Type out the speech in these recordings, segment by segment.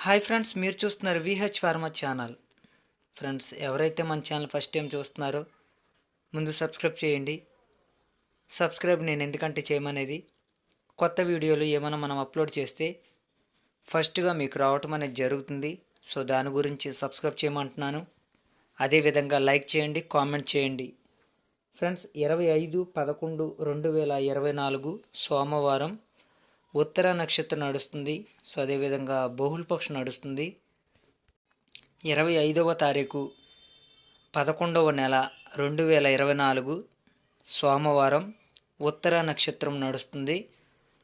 Hi friends, మీరు చూస్తున్నారు VH pharma channel. Friends, ఎవరైతే మన ఛానల్ ఫస్ట్ టైం చూస్తున్నారో ముందు సబ్స్క్రైబ్ చేయండి. సబ్స్క్రైబ్ నేను ఎందుకంటే చేయమనేది, కొత్త వీడియోలు ఏమైనా మనం అప్లోడ్ చేస్తే ఫస్ట్గా మీకు రావటం అనేది జరుగుతుంది. సో దాని గురించి సబ్స్క్రైబ్ చేయమంటున్నాను. అదేవిధంగా లైక్ చేయండి, కామెంట్ చేయండి. ఫ్రెండ్స్, 25/11/2024 సోమవారం ఉత్తర నక్షత్రం నడుస్తుంది. సో అదేవిధంగా బహుళపక్షం నడుస్తుంది. 25వ తారీఖు 11వ నెల 2024 సోమవారం ఉత్తర నక్షత్రం నడుస్తుంది.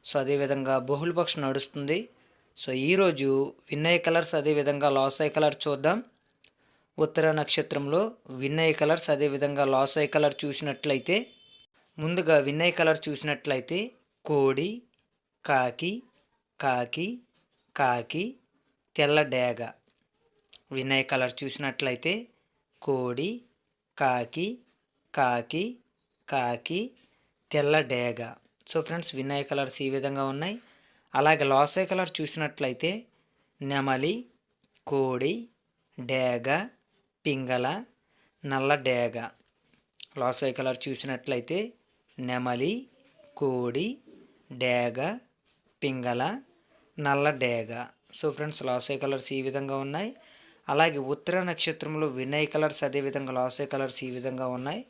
సో అదేవిధంగా బహుళపక్షం నడుస్తుంది. సో ఈరోజు విన్నయ కలర్స్ అదేవిధంగా లాసై కలర్ చూద్దాం. ఉత్తర నక్షత్రంలో విన్నయ కలర్స్ అదేవిధంగా లాసై కలర్ చూసినట్లయితే, ముందుగా విన్నయ కలర్ చూసినట్లయితే కోడి, కాకి, కాకి, కాకి, తెల్ల డేగ. వినయ్ కలర్ చూసినట్లయితే కోడి, కాకి, కాకి, కాకి, తెల్ల డేగ. సో ఫ్రెండ్స్, వినయ్ కలర్స్ ఈ విధంగా ఉన్నాయి. అలాగే లాసై కలర్ చూసినట్లయితే నెమలి, కోడి, డేగ, పింగళ, నల్ల డేగ. లాసై కలర్ చూసినట్లయితే నెమలి, కోడి, డేగ, పింగళ, నల్ల డేగ. సో ఫ్రెండ్స్, లాసై కలర్స్ ఈ విధంగా ఉన్నాయి. అలాగే ఉత్తర నక్షత్రంలో వినయ్ కలర్స్ అదేవిధంగా లాసై కలర్స్ ఈ విధంగా ఉన్నాయి.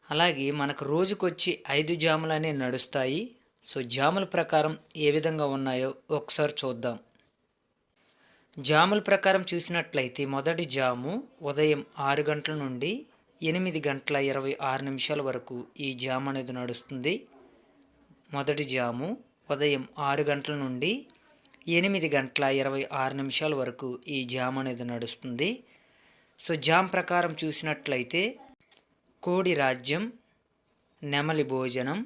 అలాగే మనకు రోజుకొచ్చి 5 జాములు అనేవి నడుస్తాయి. సో జాముల ప్రకారం ఏ విధంగా ఉన్నాయో ఒకసారి చూద్దాం. జాముల ప్రకారం చూసినట్లయితే మొదటి జాము ఉదయం 6 గంటల నుండి 8:26 వరకు ఈ జాము అనేది నడుస్తుంది. మొదటి జాము ఉదయం 6 గంటల నుండి 8:26 వరకు ఈ జామ్ అనేది నడుస్తుంది. సో జామ్ ప్రకారం చూసినట్లయితే కోడి రాజ్యం, నెమలి భోజనం,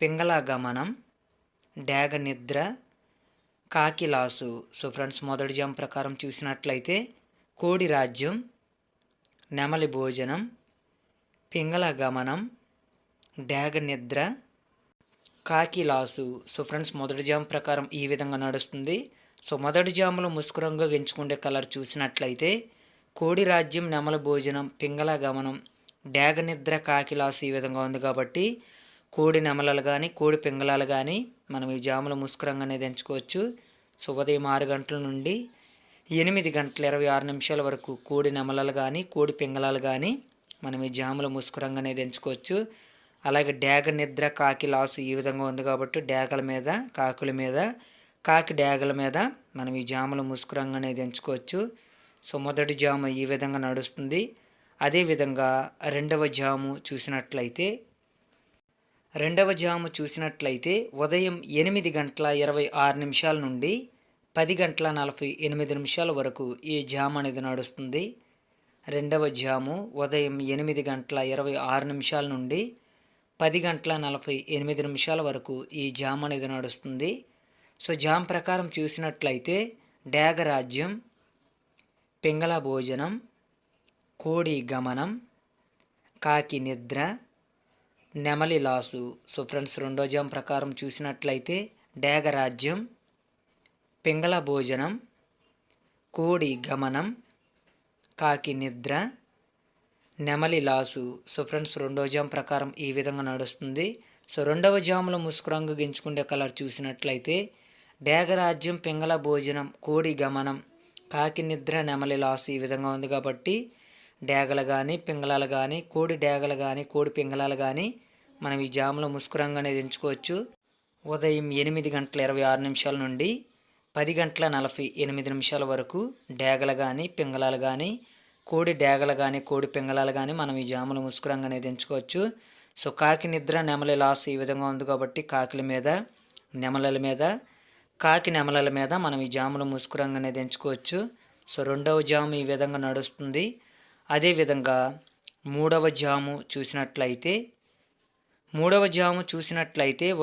పింగళ గమనం, డేగ నిద్ర, కాకి లాసు. సో ఫ్రెండ్స్, మొదటి జామ్ ప్రకారం చూసినట్లయితే కోడి రాజ్యం, నెమలి భోజనం, పింగళ గమనం, డేగ నిద్ర, కాకి లాసు. సో ఫ్రెండ్స్, మొదటి జామ్ ప్రకారం ఈ విధంగా నడుస్తుంది. సో మొదటి జాములో ముసుకురంగా ఎంచుకునే కలర్ చూసినట్లయితే కోడి రాజ్యం, నెమల భోజనం, పింగళ గమనం, డేగ నిద్ర, కాకి లాసు ఈ విధంగా ఉంది. కాబట్టి కోడి నెమలలు కానీ కోడి పింగళాలు కానీ మనం ఈ జాములో ముసుకురంగా అనేది ఎంచుకోవచ్చు. సో ఉదయం 6 గంటల నుండి 8:26 వరకు కోడి నెమలలు కానీ కోడి పింగళాలు కానీ మనం ఈ జాములో ముసుకురంగా అనేది ఎంచుకోవచ్చు. అలాగే డేగ నిద్ర, కాకి లాసు ఈ విధంగా ఉంది. కాబట్టి డేగల మీద, కాకుల మీద, కాకి డేగల మీద మనం ఈ జాముల ముసుకురంగా అనేది ఎంచుకోవచ్చు. సో మొదటి జాము ఈ విధంగా నడుస్తుంది. అదేవిధంగా రెండవ జాము చూసినట్లయితే ఉదయం 8:26 నుండి 10:48 వరకు ఈ జాము అనేది నడుస్తుంది. రెండవ జాము ఉదయం 8:26 నుండి 10:48 వరకు ఈ జామ్ అనేది నడుస్తుంది. సో జామ్ ప్రకారం చూసినట్లయితే డేగ రాజ్యం, పింగళ భోజనం, కోడి గమనం, కాకి నిద్ర, నెమలి లాసు. సో ఫ్రెండ్స్, రెండో జామ్ ప్రకారం చూసినట్లయితే డేగ రాజ్యం, పింగళ భోజనం, కోడి గమనం, కాకి నిద్ర, నెమలి లాసు. సో ఫ్రెండ్స్, రెండో జామ్ ప్రకారం ఈ విధంగా నడుస్తుంది. సో రెండవ జాములో ముసుకురంగు ఎంచుకునే కలర్ చూసినట్లయితే డేగ రాజ్యం, పింగళ భోజనం, కోడి గమనం, కాకి నిద్ర, నెమలి లాసు ఈ విధంగా ఉంది. కాబట్టి డేగలు కానీ పింగళాలు కానీ కోడి డేగలు కానీ కోడి పింగళాలు కానీ మనం ఈ జాములో ముసుకురంగు అనేది ఎంచుకోవచ్చు. ఉదయం 8:26 నుండి 10:48 వరకు డేగలు కానీ పింగళాలు కానీ కోడి డేగలు కానీ కోడి పింగళాలు కానీ మనం ఈ జాములు ముసుకురంగా అనేది ఎంచుకోవచ్చు. సో కాకి నిద్ర, నెమలి లాస్ ఈ విధంగా ఉంది. కాబట్టి కాకిల మీద, నెమలల మీద, కాకి నెమలల మీద మనం ఈ జాములు ముసుకురంగా అనేది ఎంచుకోవచ్చు. సో రెండవ జాము ఈ విధంగా నడుస్తుంది. అదేవిధంగా మూడవ జాము చూసినట్లయితే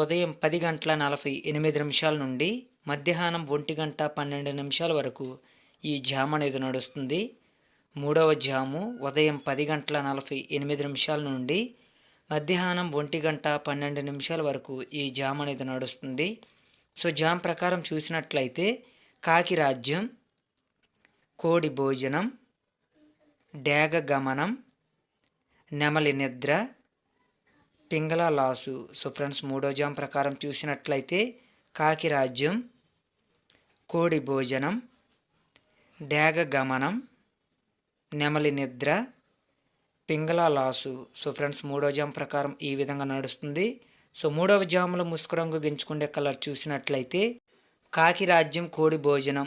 ఉదయం 10:48 నుండి మధ్యాహ్నం 1:12 వరకు ఈ జాము అనేది నడుస్తుంది. మూడవ జాము ఉదయం 10:48 నుండి మధ్యాహ్నం 1:12 వరకు ఈ జామ్ అనేది నడుస్తుంది. సో జామ్ ప్రకారం చూసినట్లయితే కాకి రాజ్యం, కోడి భోజనం, డేగ గమనం, నెమలి నిద్ర, పింగళ లాసు. సో ఫ్రెండ్స్, మూడో జామ్ ప్రకారం చూసినట్లయితే కాకి రాజ్యం, కోడి భోజనం, డేగ గమనం, నెమలి నిద్ర, పింగళ లాసు. సో ఫ్రెండ్స్, మూడో జామ్ ప్రకారం ఈ విధంగా నడుస్తుంది. సో మూడవ జాములో ముసుగు రంగు గెంచుకుండే కలర్ చూసినట్లయితే కాకి రాజ్యం, కోడి భోజనం,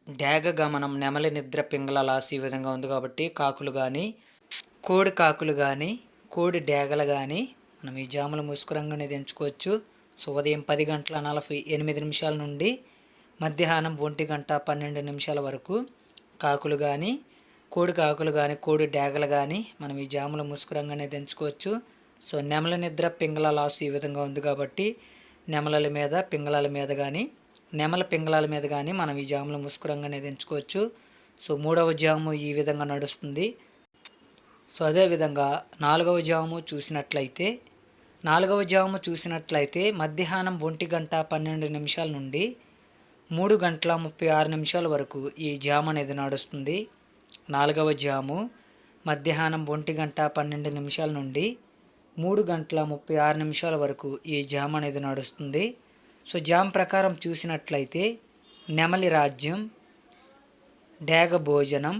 డేగ గమనం, నెమలి నిద్ర, పింగళ లాసు ఈ విధంగా ఉంది కాబట్టి కాకులు కానీ, కోడి కాకులు కానీ, కోడి డేగలు కానీ మనం ఈ జాముల ముసుగు రంగు అనేది ఎంచుకోవచ్చు. సో ఉదయం 10:48 నుండి మధ్యాహ్నం 1:12 వరకు కాకులు కానీ, కోడి కాకులు కానీ, కోడి డేగలు కానీ మనం ఈ జాముల ముసుగు రంగు అనేది ఎంచుకోవచ్చు. సో నెమలి నిద్ర, పింగళ లాసు ఈ విధంగా ఉంది కాబట్టి నెమలల మీద, పింగళాల మీద కానీ, నెమల పింగళాల మీద కానీ మనం ఈ జాముల ముసుగు రంగు అనేది ఎంచుకోవచ్చు. సో మూడవ జాము ఈ విధంగా నడుస్తుంది. సో అదేవిధంగా నాలుగవ జాము చూసినట్లయితే మధ్యాహ్నం 1:12 నుండి 3:36 వరకు ఈ జాము అనేది నడుస్తుంది. నాలుగవ జాము మధ్యాహ్నం 1:12 నుండి 3:36 వరకు ఈ జామ్ అనేది నడుస్తుంది. సో జామ్ ప్రకారం చూసినట్లయితే నెమలి రాజ్యం, డేగ భోజనం,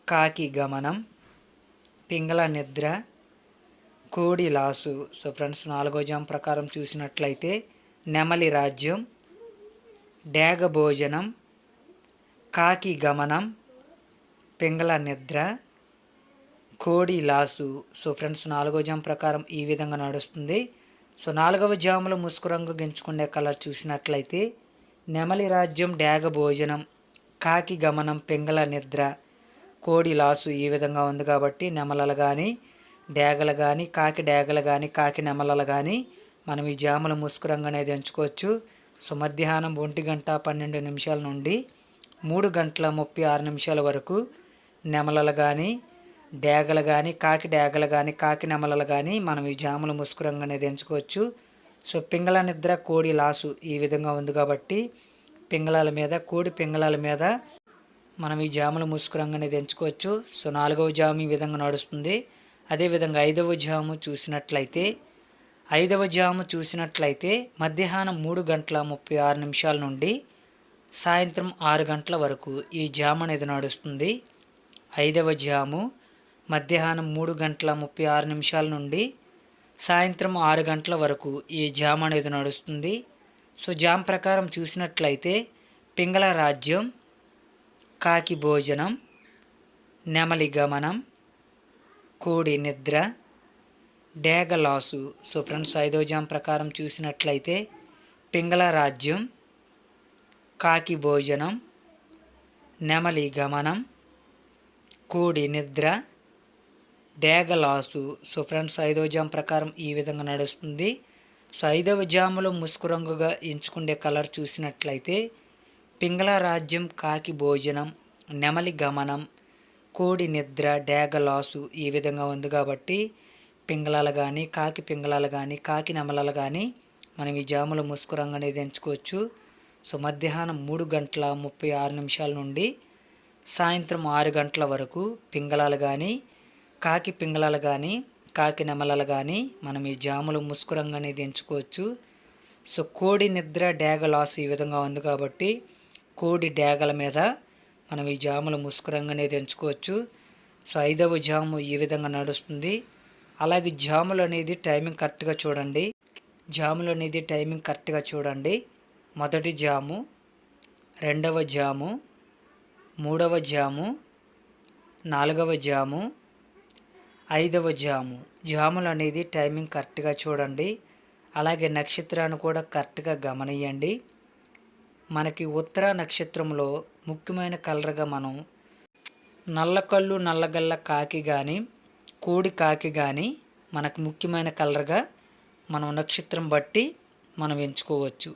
కాకి గమనం, పింగళ నిద్ర, కోడి లాసు. సో ఫ్రెండ్స్, నాలుగో జామ్ ప్రకారం చూసినట్లయితే నెమలి రాజ్యం, డేగ భోజనం, కాకి గమనం, పింగళ నిద్ర, కోడి లాసు. సో ఫ్రెండ్స్, నాలుగో జామ్ ప్రకారం ఈ విధంగా నడుస్తుంది. సో నాలుగవ జాములో ముసుగు రంగు గెంచుకునే కలర్ చూసినట్లయితే నెమలి రాజ్యం, డేగ భోజనం, కాకి గమనం, పింగళ నిద్ర, కోడి లాసు ఈ విధంగా ఉంది కాబట్టి నెమలలు కానీ, డేగలు కానీ, కాకి డేగలు కానీ, కాకి నెమలలు కానీ మనం ఈ జాముల ముసుగు రంగు అనేది ఎంచుకోవచ్చు. సో మధ్యాహ్నం 1:12 నుండి 3:36 వరకు నెమలలు కానీ, డేగలు కానీ, కాకి డేగలు కానీ, కాకి నెమలలు కానీ మనం ఈ జాముల ముసుగు రంగు అనేది ఎంచుకోవచ్చు. సో పింగళ నిద్ర, కోడి లాసు ఈ విధంగా ఉంది కాబట్టి పింగళాల మీద, కోడి పింగళాల మీద మనం ఈ జాముల ముసుగు రంగు అనేది ఎంచుకోవచ్చు. సో నాలుగవ జాము ఈ విధంగా నడుస్తుంది. అదేవిధంగా ఐదవ జాము చూసినట్లయితే మధ్యాహ్నం 3:36 నుండి సాయంత్రం 6 గంటల వరకు ఈ జాము అనేది నడుస్తుంది. ఐదవ జాము మధ్యాహ్నం 3:36 నుండి సాయంత్రం 6 గంటల వరకు ఈ జామ్ అనేది నడుస్తుంది. సో జామ్ ప్రకారం చూసినట్లయితే పింగళ రాజ్యం, కాకి భోజనం, నెమలి గమనం, కోడి నిద్ర, డేగ లాసు. సో ఫ్రెండ్స్, ఐదో జామ్ ప్రకారం చూసినట్లయితే పింగళ రాజ్యం, కాకి భోజనం, నెమలి గమనం, కోడి నిద్ర, డేగ లాసు. సో ఫ్రెండ్స్, ఐదవ జామ్ ప్రకారం ఈ విధంగా నడుస్తుంది. సో ఐదవ జాములో ముసుగు రంగుగా ఎంచుకునే కలర్ చూసినట్లయితే పింగళ రాజ్యం, కాకి భోజనం, నెమలి గమనం, కోడి నిద్ర, డేగ లాసు ఈ విధంగా ఉంది కాబట్టి పింగళాలు కానీ, కాకి పింగళాలు కానీ, కాకి నెమలలు కానీ మనం ఈ జాములో ముసుగు రంగు అనేది ఎంచుకోవచ్చు. సో మధ్యాహ్నం 3:36 నుండి సాయంత్రం 6 గంటల వరకు పింగళాలు కానీ, కాకి పింగళాలు కానీ, కాకి నెమలలు కానీ మనం ఈ జాములో ముసుగు రంగు అనేది ఎంచుకోవచ్చు. సో కోడి నిద్ర, డేగ లాస్ ఈ విధంగా ఉంది కాబట్టి కోడి డేగల మీద మనం ఈ జాములో ముసుగు రంగు అనేది ఎంచుకోవచ్చు. సో ఐదవ జాము ఈ విధంగా నడుస్తుంది. అలాగే జాములు అనేది టైమింగ్ కరెక్ట్గా చూడండి. మొదటి జాము, రెండవ జాము, మూడవ జాము, నాలుగవ జాము, ఐదవ జాము. జాములు అనేది టైమింగ్ కరెక్ట్గా చూడండి. అలాగే నక్షత్రాన్ని కూడా కరెక్ట్గా గమనియండి. మనకి ఉత్తర నక్షత్రంలో ముఖ్యమైన కలర్గా మనం నల్లకళ్ళు, నల్లగల్ల కాకి కానీ, కోడి కాకి కానీ మనకు ముఖ్యమైన కలర్గా మనం నక్షత్రం బట్టి మనం ఎంచుకోవచ్చు.